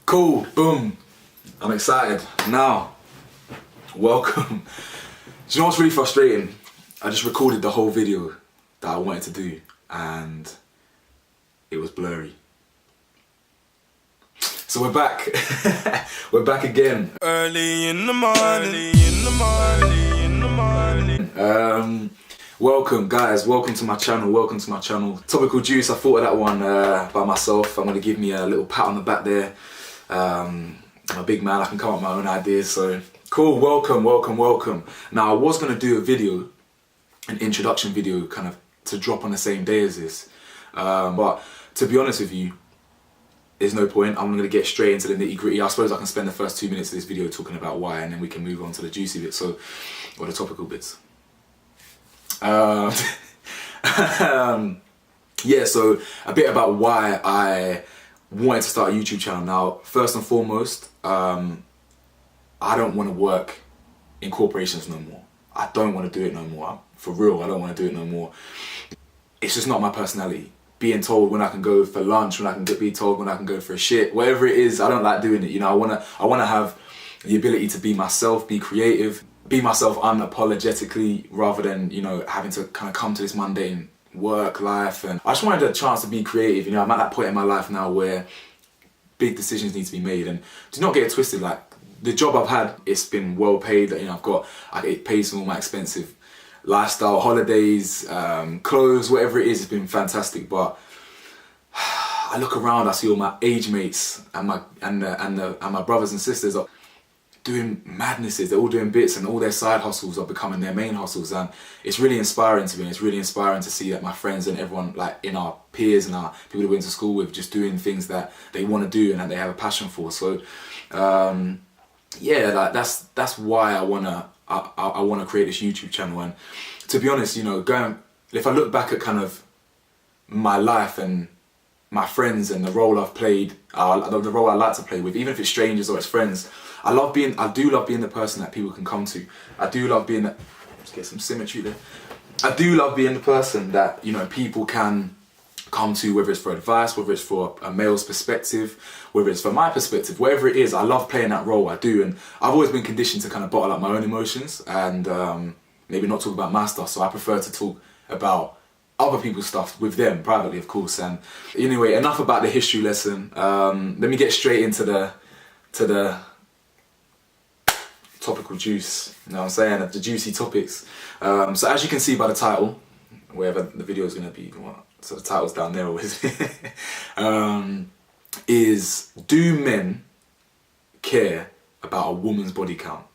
Cool, boom. I'm excited. Now, welcome. Do you know what's really frustrating? I just recorded the whole video that I wanted to do and it was blurry. So we're back. We're back again. Early in the morning. Welcome guys, welcome to my channel, Topical Juice. I thought of that one by myself. I'm gonna give me a little pat on the back there. I'm a big man, I can come up with my own ideas, so cool, welcome. Now I was gonna do a video, an introduction video kind of to drop on the same day as this, but to be honest with you, there's no point. I'm gonna get straight into the nitty gritty. I suppose I can spend the first 2 minutes of this video talking about why, and then we can move on to the juicy bits, or the topical bits. Yeah, so a bit about why I wanted to start a YouTube channel. Now, first and foremost, I don't want to work in corporations no more. I don't want to do it no more. For real, I don't want to do it no more. It's just not my personality. Being told when I can go for lunch, when I can be told when I can go for a shit, whatever it is, I don't like doing it. You know, I wanna have the ability to be myself, be creative, be myself unapologetically, rather than, you know, having to kind of come to this mundane work life. And I just wanted a chance to be creative. You know, I'm at that point in my life now where big decisions need to be made, and do not get it twisted. Like, the job I've had, it's been well paid. You know, I get paid for all my expensive lifestyle, holidays, clothes, whatever it is. It's been fantastic. But I look around, I see all my age mates and my brothers and sisters are doing madnesses. They're all doing bits, and all their side hustles are becoming their main hustles, and it's really inspiring to me. It's really inspiring to see that my friends and everyone, like in our peers and our people that we went to school with, just doing things that they want to do and that they have a passion for. So yeah, like that's why I wanna create this YouTube channel. And to be honest, you know, if I look back at kind of my life and my friends and the role I've played, the role I like to play with, even if it's strangers or it's friends, I do love being the person that people can come to. I do love being that, let's get some symmetry there. I do love being the person that, you know, people can come to, whether it's for advice, whether it's for a male's perspective, whether it's for my perspective, whatever it is. I love playing that role, I do. And I've always been conditioned to kind of bottle up my own emotions and maybe not talk about my stuff, so I prefer to talk about other people's stuff with them, privately of course. And anyway, enough about the history lesson. Let me get straight into the topical juice, you know what I'm saying, the juicy topics. So as you can see by the title, wherever the video is going to be, so the title's down there always, is, do men care about a woman's body count?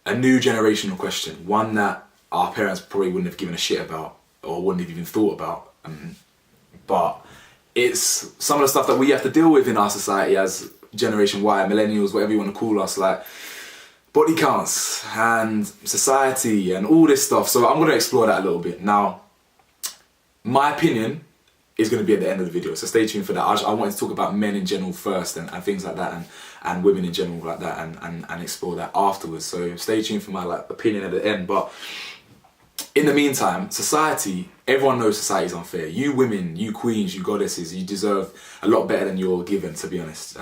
A new generational question, one that our parents probably wouldn't have given a shit about, or wouldn't have even thought about, but it's some of the stuff that we have to deal with in our society as Generation Y, millennials, whatever you want to call us, like body counts and society and all this stuff. So I'm going to explore that a little bit. Now, my opinion is going to be at the end of the video, so stay tuned for that. I wanted to talk about men in general first and things like that, and women in general like that, and explore that afterwards. So stay tuned for my opinion at the end. But in the meantime, society, everyone knows society is unfair. You women, you queens, you goddesses, you deserve a lot better than you're given, to be honest.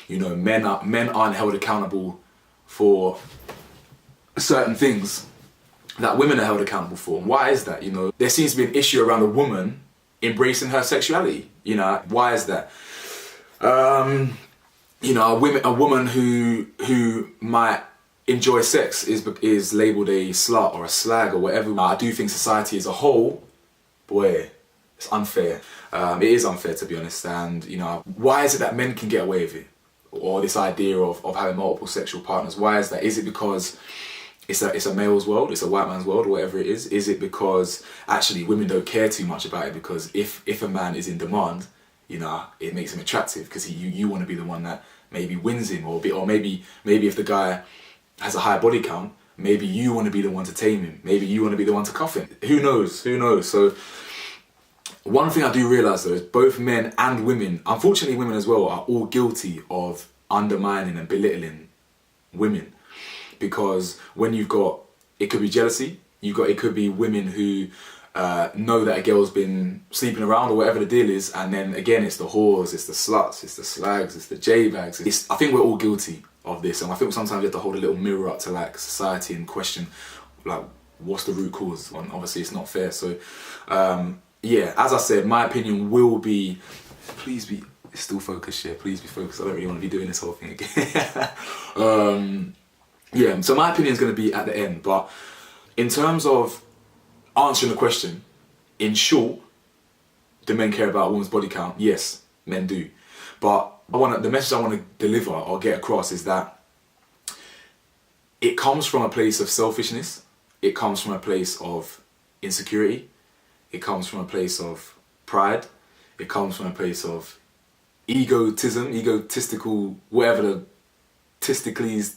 You know, men aren't held accountable for certain things that women are held accountable for. And why is that? You know, there seems to be an issue around a woman embracing her sexuality. You know, why is that? You know, a woman who might enjoy sex is labelled a slut or a slag or whatever. I do think society as a whole, boy, it's unfair. It is unfair, to be honest. And you know, why is it that men can get away with it, or this idea of having multiple sexual partners? Why is that? Is it because it's a male's world, it's a white man's world, or whatever it is? Is it because actually women don't care too much about it, because if a man is in demand, you know, it makes him attractive because you want to be the one that maybe wins him, or maybe if the guy has a high body count, maybe you want to be the one to tame him, maybe you want to be the one to cuff him. Who knows? So one thing I do realise though is both men and women, unfortunately women as well, are all guilty of undermining and belittling women. Because when you've got, it could be jealousy, it could be women who know that a girl's been sleeping around or whatever the deal is, and then again it's the whores, it's the sluts, it's the slags, it's the J-bags. I think we're all guilty of this, and I think sometimes you have to hold a little mirror up to like society and question like what's the root cause. And obviously it's not fair. So yeah, as I said, my opinion will be, please be still focused, yeah, please be focused. I don't really want to be doing this whole thing again. Yeah, so my opinion is going to be at the end, but in terms of answering the question, in short, do men care about a woman's body count? Yes, men do. But the message I want to deliver or get across is that it comes from a place of selfishness, it comes from a place of insecurity, it comes from a place of pride, it comes from a place of egotistical, whatever the testicles,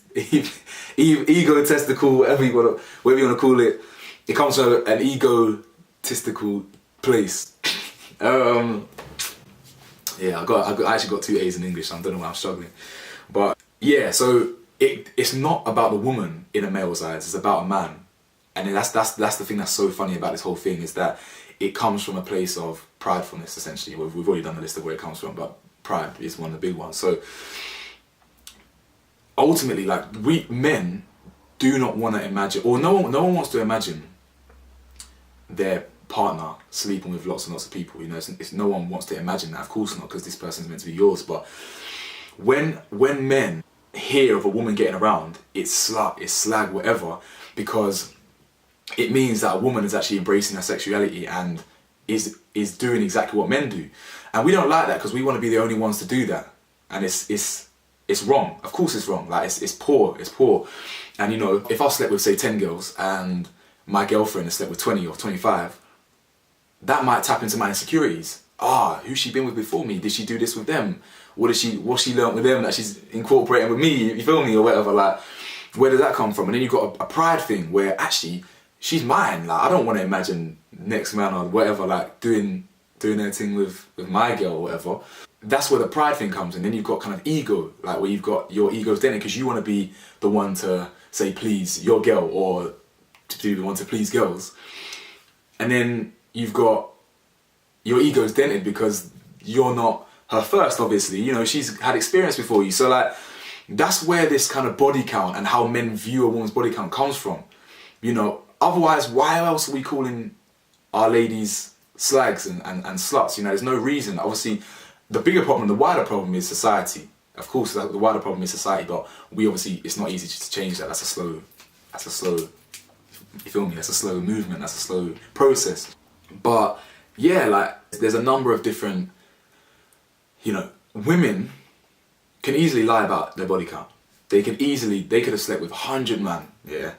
egotistical, whatever you want to call it. It comes from an egotistical place. Yeah, I actually got 2 A's in English, so I don't know why I'm struggling. But yeah, so it's not about the woman in a male's eyes, it's about a man. And that's the thing that's so funny about this whole thing, is that it comes from a place of pridefulness, essentially. We've already done the list of where it comes from, but pride is one of the big ones. So ultimately, like, we men do not want to imagine, or no one wants to imagine their partner sleeping with lots and lots of people. You know, it's no one wants to imagine that. Of course not, because this person's meant to be yours. But when men hear of a woman getting around, it's slut, it's slag, whatever, because it means that a woman is actually embracing her sexuality and is doing exactly what men do. And we don't like that, because we want to be the only ones to do that. And it's wrong. Of course it's wrong. Like, it's poor. And you know, if I slept with, say, 10 girls and my girlfriend has slept with 20 or 25, that might tap into my insecurities. Who's she been with before me? Did she do this with them? What's she learnt with them that she's incorporating with me? You feel me? Or whatever. Like, where does that come from? And then you've got a pride thing where actually she's mine. Like, I don't want to imagine next man or whatever, like, doing their thing with my girl or whatever. That's where the pride thing comes in. Then you've got kind of ego, like, where you've got your ego's dented because you want to be the one to say please your girl, or to be the one to please girls. And then you've got your ego's dented because you're not her first, obviously. You know, she's had experience before you. So, like, that's where this kind of body count and how men view a woman's body count comes from. You know, otherwise, why else are we calling our ladies slags and sluts? You know, there's no reason. Obviously, the bigger problem, the wider problem is society. Of course, the wider problem is society, but we obviously, it's not easy to change that. That's a slow, you feel me? That's a slow movement, that's a slow process. But yeah, like, there's a number of different, you know, women can easily lie about their body count. They could have slept with 100 men, yeah,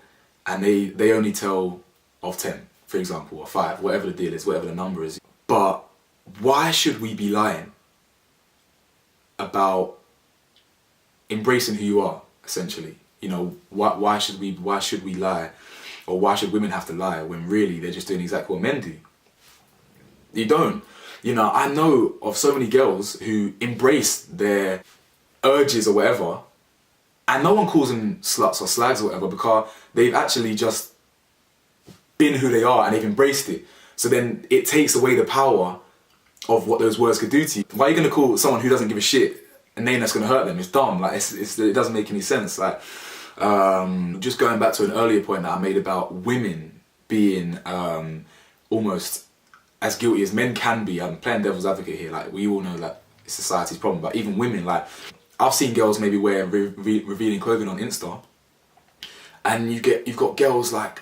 and they only tell of 10, for example, or 5, whatever the deal is, whatever the number is. But why should we be lying about embracing who you are, essentially? You know, why should we lie, or why should women have to lie when really they're just doing exactly what men do? You don't. You know, I know of so many girls who embrace their urges or whatever, and no one calls them sluts or slags or whatever, because they've actually just been who they are and they've embraced it. So then it takes away the power of what those words could do to you. Why are you going to call someone who doesn't give a shit a name that's going to hurt them? It's dumb. Like, it doesn't make any sense. Like, just going back to an earlier point that I made about women being almost as guilty as men can be. I'm playing devil's advocate here. Like, we all know that it's society's problem, but even women, like, I've seen girls maybe wear revealing clothing on Insta, and you've got girls like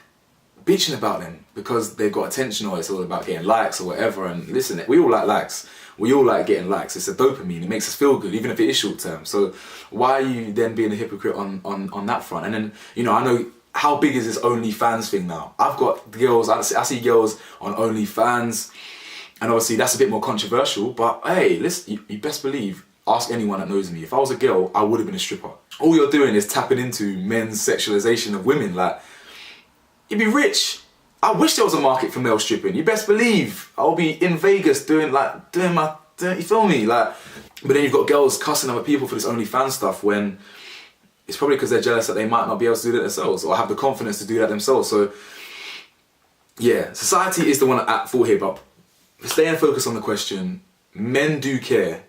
bitching about them because they've got attention, or it's all about getting likes or whatever. And listen, we all like likes. We all like getting likes. It's a dopamine. It makes us feel good, even if it is short term. So why are you then being a hypocrite on that front? And then, you know, I know, how big is this OnlyFans thing now? I've got girls, I see girls on OnlyFans, and obviously that's a bit more controversial, but hey, listen, you best believe, ask anyone that knows me, if I was a girl, I would have been a stripper. All you're doing is tapping into men's sexualization of women. Like, you'd be rich. I wish there was a market for male stripping. You best believe I'll be in Vegas doing my, you feel me? Like, but then you've got girls cussing other people for this OnlyFans stuff, when it's probably because they're jealous that they might not be able to do that themselves, or have the confidence to do that themselves. So yeah, society is the one at fault here, but staying focused on the question, men do care,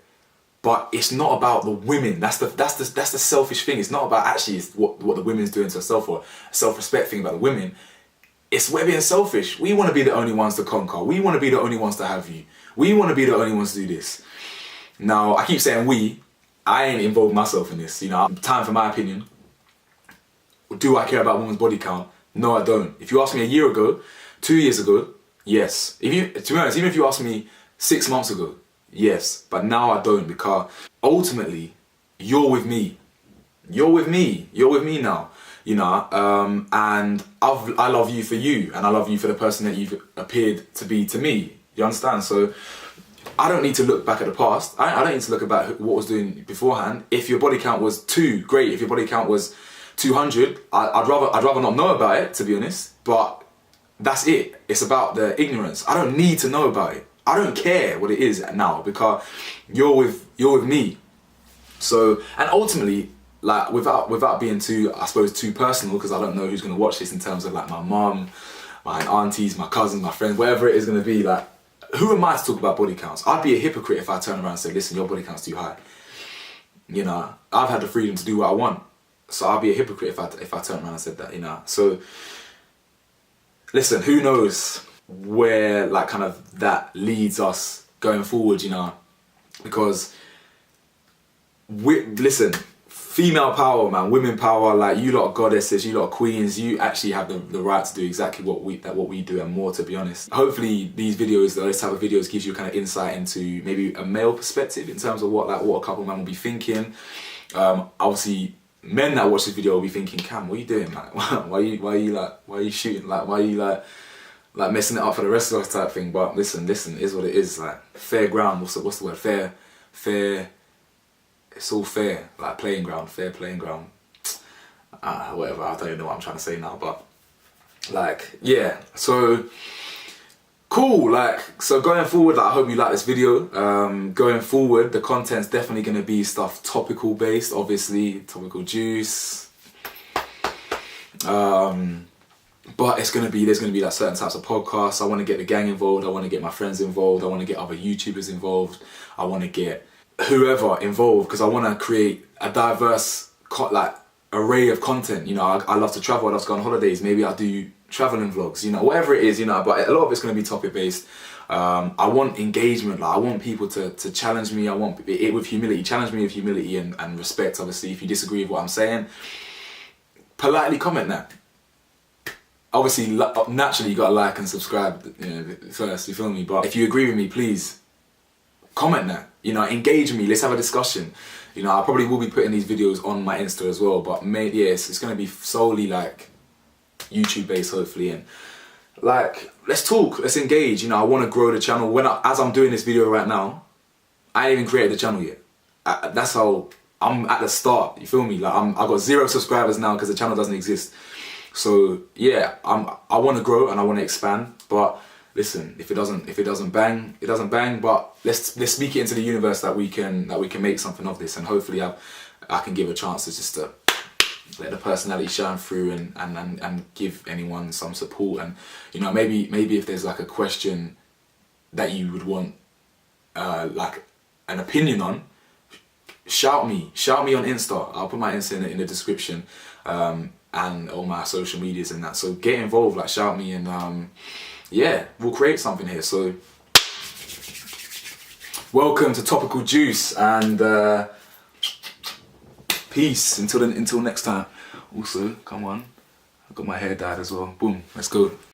but it's not about the women. That's the selfish thing. It's not about actually what the women's doing to herself, or a self-respect thing about the women. It's we're being selfish. We want to be the only ones to conquer. We want to be the only ones to have you. We want to be the only ones to do this. Now, I keep saying we. I ain't involved myself in this. You know, time for my opinion. Do I care about women's body count? No, I don't. If you asked me a year ago, 2 years ago, yes. To be honest, even if you asked me 6 months ago, yes. But now I don't, because ultimately, you're with me. You're with me. You're with me now. You know, and I love you for you, and I love you for the person that you've appeared to be to me. You understand? So I don't need to look back at the past. I don't need to look about what I was doing beforehand. If your body count was 2, great. If your body count was 200, I'd rather not know about it, to be honest. But that's it. It's about the ignorance. I don't need to know about it. I don't care what it is now, because you're with me. So, and ultimately, like, without being too, I suppose, too personal, because I don't know who's gonna watch this in terms of like my mum, my aunties, my cousins, my friends, whatever it is gonna be. Like, who am I to talk about body counts? I'd be a hypocrite if I turn around and say, listen, your body count's too high. You know, I've had the freedom to do what I want. So I'd be a hypocrite if I turned around and said that, you know. So listen, who knows where like kind of that leads us going forward, you know, because listen, female power, man, women power, like, you lot are goddesses, you lot are queens, you actually have the right to do exactly what we do and more, to be honest. Hopefully these videos, this type of videos, gives you kind of insight into maybe a male perspective in terms of what a couple man will be thinking. Obviously, men that watch this video will be thinking, Cam, what are you doing? Like, why are you shooting? Like, why are you like messing it up for the rest of us type thing? But listen, it is what it is. Like, fair ground. What's the word? Fair. It's all fair. Like, playing ground, fair playing ground. Whatever. I don't even know what I'm trying to say now. But like, yeah. So cool. Like, so going forward, like, I hope you like this video. Going forward, the content's definitely going to be stuff topical based, obviously, Topical Juice. But there's going to be like certain types of podcasts. I want to get the gang involved. I want to get my friends involved. I want to get other YouTubers involved. I want to get whoever involved, because I want to create a diverse like array of content. You know, I love to travel. I love to go on holidays. Maybe I'll do traveling vlogs, you know, whatever it is, you know, but a lot of it's going to be topic based. I want engagement. Like, I want people to challenge me. I want it with humility. Challenge me with humility and respect. Obviously, if you disagree with what I'm saying, politely comment that. Obviously, naturally, you got to like and subscribe, you know, first, you feel me? But if you agree with me, please comment that, you know, engage me. Let's have a discussion. You know, I probably will be putting these videos on my Insta as well, but maybe, yeah, it's going to be solely like YouTube based, hopefully, and like, let's talk, let's engage. You know, I want to grow the channel. As I'm doing this video right now, I ain't even created the channel yet. That's how I'm at the start. You feel me? Like, I got 0 subscribers now because the channel doesn't exist. So yeah, I want to grow and I want to expand. But listen, if it doesn't bang, it doesn't bang. But let's speak it into the universe that we can make something of this, and hopefully I can give a chance to just to let the personality shine through and give anyone some support. And you know, maybe if there's like a question that you would want like an opinion on, shout me on Insta. I'll put my Insta in the description, and all my social medias and that. So get involved, like, shout me, and yeah, we'll create something here. So welcome to Topical Juice, and peace until next time. Also, come on, I've got my hair dyed as well. Boom, let's go.